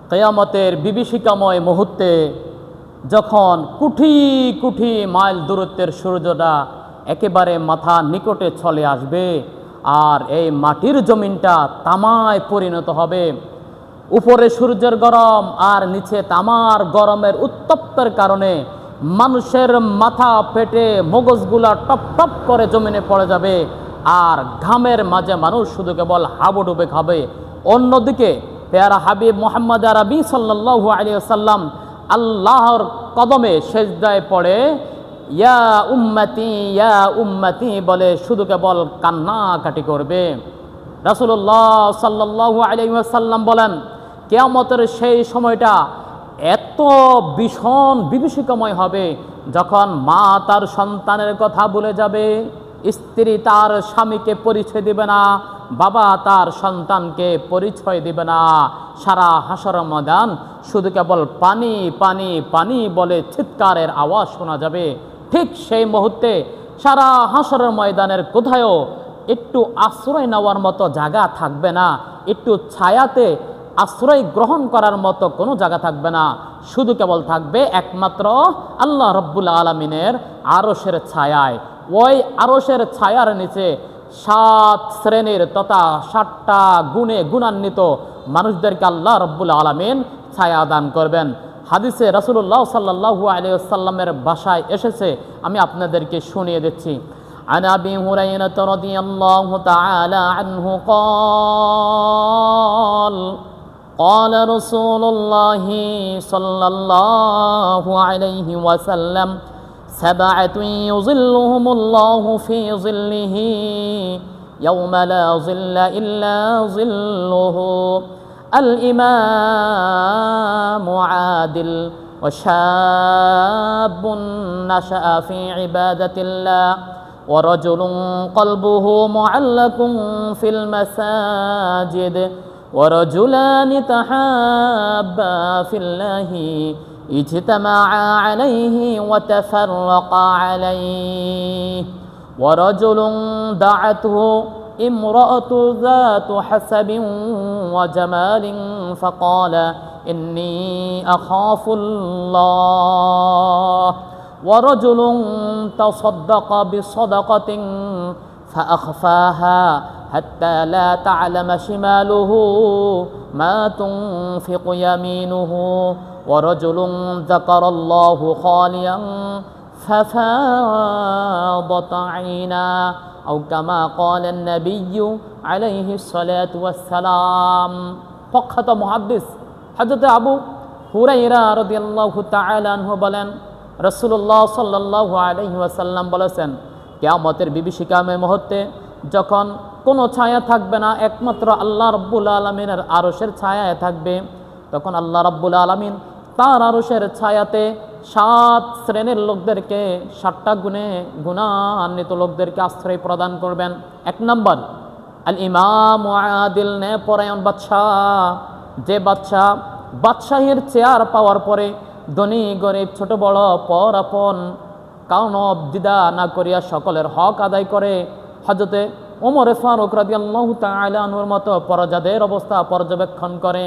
কিয়ামতের বিভীষিকাময় মুহূর্তে যখন কোটি কোটি মাইল দূরত্বের সূর্যটা একেবারে মাথা নিকটে চলে আসবে আর এই মাটির জমিনটা তামায় পরিণত হবে, উপরে সূর্যের গরম আর নিচে তামার গরমের উত্তপ্তের কারণে মানুষের মাথা ফেটে মগজগুলা টপ টপ করে জমিনে পড়ে যাবে আর ঘামের মাঝে মানুষ শুধু কেবল হাবুডুবে খাবে। অন্যদিকে পেয়ারা হাবিব মুহাম্মদ আরবি সাল্লাল্লাহু আলাইহি ওয়াসাল্লাম আল্লাহর কদমে সেজদায় পড়ে ইয়া উম্মতি বলে শুধু কেবল কান্নাকাটি করবে। রাসূলুল্লাহ সাল্লাল্লাহু আলাইহি ওয়াসাল্লাম বলেন, কিয়ামতের সেই সময়টা এত ভীষণ বিভীষিকাময় হবে যখন মা তার সন্তানের কথা ভুলে যাবে, স্ত্রী তার স্বামীকে পরিচয় দিবে না, বাবা তার সন্তানকে পরিচয় দিবে না। সারা হাসর ময়দান শুধু কেবল পানি পানি পানি বলে চিৎকারের আওয়াজ শোনা যাবে। ঠিক সেই মুহূর্তে সারা হাসরের ময়দানের কোথাও একটু আশ্রয় নেওয়ার মতো জায়গা থাকবে না, একটু ছায়াতে আশ্রয় গ্রহণ করার মতো কোনো জায়গা থাকবে না। শুধু কেবল থাকবে একমাত্র আল্লাহ রব্বুল আলামিনের আরশের ছায়ায়। ওই আরশের ছায়ার নিচে 7 শ্রেণীর তথা 7টা গুণে গুণান্বিত মানুষদেরকে আল্লাহ রব্বুল আলামিন ছায়া দান করবেন। হাদিসে রাসূলুল্লাহ সাল্লাল্লাহু আলাইহি ওয়াসাল্লামের ভাষায় এসেছে, আমি আপনাদেরকে শুনিয়ে দিচ্ছি। عن أبي هريرة رضي الله تعالى عنه قال قال رسول الله صلى الله عليه وسلم 7 يظلهم الله في ظله يوم لا ظل إلا ظله الإمام عادل وشاب نشأ في عبادة الله ورجل قلبه معلق في المساجد ورجلان تحابا في الله اجتمعا عليه وتفرقا عليه ورجل دعته امرأة ذات حسب وجمال فقال إني أخاف الله ورجل تصدق بصدقة فأخفاها حتى لا تعلم شماله ما تنفق يمينه ورجل ذكر الله خاليا ففاضت عينا أو كما قال النبي عليه الصلاة والسلام। প্রখ্যাত মুহাদ্দিস হযরত আবু হুরায়রা রাদিয়াল্লাহু তাআলা আনহু বলেন, রাসূলুল্লাহ সাল্লাল্লাহু আলাইহি ওয়াসাল্লাম বলেছেন, কিয়ামতের বিভীষিকাময় মুহূর্তে যখন কোনো ছায়া থাকবে না, একমাত্র আল্লাহ রাব্বুল আলামিনের আরশের ছায়ায় থাকবে, তখন আল্লাহ রাব্বুল আলামিন তার আরশের ছায়াতে 7 শ্রেণীর লোকদেরকে 7টা গুণে গুণান্বিত লোকদেরকে আশ্রয় প্রদান করবেন। 1 নম্বর আল ইমাম আদিল, ন্যায়পরায়ণ বাদশাহ, যে বাদশাহের চেয়ার পাওয়ার পরে ধনী গরিব ছোট বড় পর আপন কারণ দ্বিধা না করিয়া সকলের হক আদায় করে। হযরতে ওমর ফারুক রাদিয়াল্লাহু তাআলা আনহুর মতো প্রজাদের অবস্থা পর্যবেক্ষণ করে।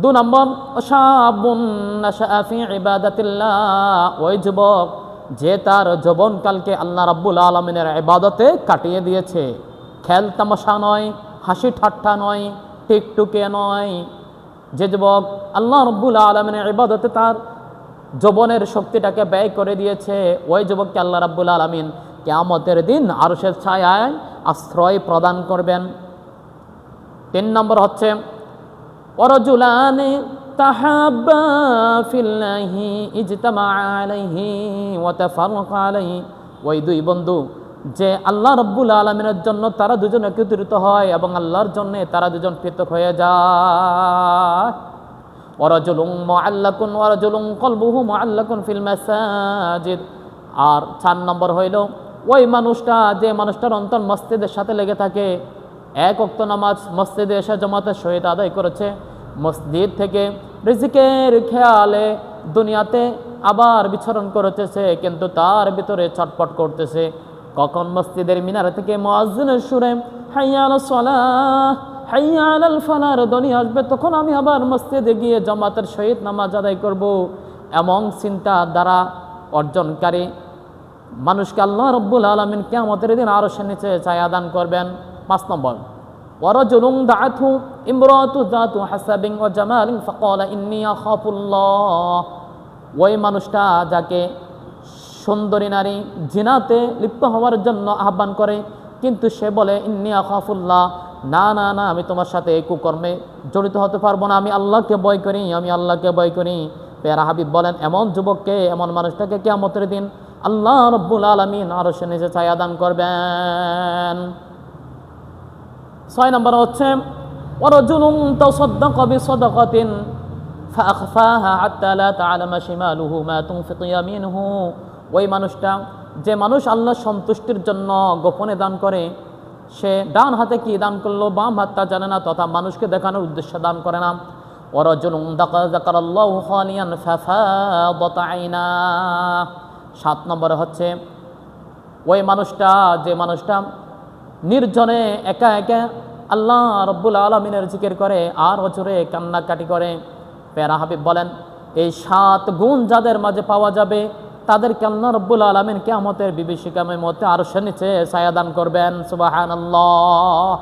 2 নম্বর শাবুন নাশআ ফি ইবাদাতিল্লাহ, ওই যুবক যে তার যৌবনকালকে আল্লাহ রাব্বুল আলামিনের ইবাদতে কাটিয়ে দিয়েছে, খেল তামাশা নয়, হাসি ঠাট্টা নয়, টিকটুকে নয়। যে যুবক আল্লাহ রাব্বুল আলামিনের ইবাদতে তার যৌবনের শক্তিটাকে ব্যয় করে দিয়েছে, ওই যুবককে আল্লাহ রাব্বুল আলামিন কিয়ামতের দিন আরশের ছায়ায় আশ্রয় প্রদান করবেন। 3 নম্বর হচ্ছে ওয়ারাজুলানি তাহাব্বা ফিল্লাহি ইজতামা আলাইহি ওয়া তাফাররাকা আলাইহি, ওই 2 বন্ধু যে আল্লাহ রাব্বুল আলামিনের জন্য তারা দুজন একত্রিত হয় এবং আল্লাহর জন্য তারা দুজন পৃথক হয়ে যায়। ওয়ারাজুলুন মুআল্লাকুন ওয়ারাজুলুন কলবুহু মুআল্লাকুন ফিল মাসাজিদ। আর 4 নম্বর হইল ওই মানুষটা যে মানুষটার অন্তর মসজিদের সাথে লেগে থাকে, 1 ওয়াক্ত নামাজ মসজিদে এসে জামাতের সহিত আদায় করেছে, মসজিদ থেকে রিজিকের খেয়ালে দুনিয়াতে আবার বিচরণ করতেছে, কিন্তু তার ভিতরে ছটফট করতেছে কখন মসজিদের মিনার থেকে মুয়াজ্জিনের সুরে হাইয়া আলাস সালাহ হাইয়া আলাল ফালার ধ্বনি আসবে, তখন আমি আবার মসজিদে গিয়ে জামাতের সহিত নামাজ আদায় করব। এমন চিন্তা দ্বারা অর্জনকারী মানুষকে আল্লাহ রাব্বুল আলামিন কিয়ামতের দিন আরশের নিচে ছায়া দান করবেন। 5 নম্বর, ওয়ারাজুলুন দাআতহু ইমরাতু যাতু হাসাবিন ওয়া জামালিন ফাকালা ইন্নী আখাফুল্লাহ। ওই মানুষটা যাকে সুন্দরী নারী জিনাতে লিপ্ত হওয়ার জন্য আহ্বান করে, কিন্তু সে বলে ইন্নী আখাফুল্লাহ, না না না, আমি তোমার সাথে এই কুকর্মে জড়িত হতে পারবো না, আমি আল্লাহকে ভয় করি, আমি আল্লাহকে ভয় করি। পেয়ারা হাবিব বলেন, এমন যুবককে, এমন মানুষটাকে কিয়ামতের দিন আল্লাহ রাব্বুল আলামিন আরশের নিচে ছায়া দান করবেন। 6 নম্বর হচ্ছে ওয়ারাজুলুন তাসাদ্দাকা বিসাদাকাতিন ফাআখফাহা হাত্তা লা তা'লামা শিমালুহু মা তুনফিকু ইয়ামিনুহু। ওই মানুষটা, যে মানুষ আল্লাহর সন্তুষ্টির জন্য গোপনে দান করে, সে ডান হাতে কি দান করলো বাম হাতটা জানে না, তথা মানুষকে দেখানোর উদ্দেশ্যে দান করে না। ওয়ারাজুলুন যাকারাল্লাহু খালিয়ান ফাফাদাত আইনা। 7 নম্বরে হচ্ছে ওই মানুষটা, যে মানুষটা নির্জনে একা একা আল্লাহ রাব্বুল আলামিনের জিকির করে আর অজরে কান্নাকাটি করে। পেয়ারা হাবিব বলেন, এই 7 গুণ যাদের মাঝে পাওয়া যাবে তাদেরকে আল্লাহ রাব্বুল আলামিন কিয়ামতের বিভীষিকাময় মুহূর্তে আরশের নিচে ছায়া দান করবেন। সুবহানাল্লাহ।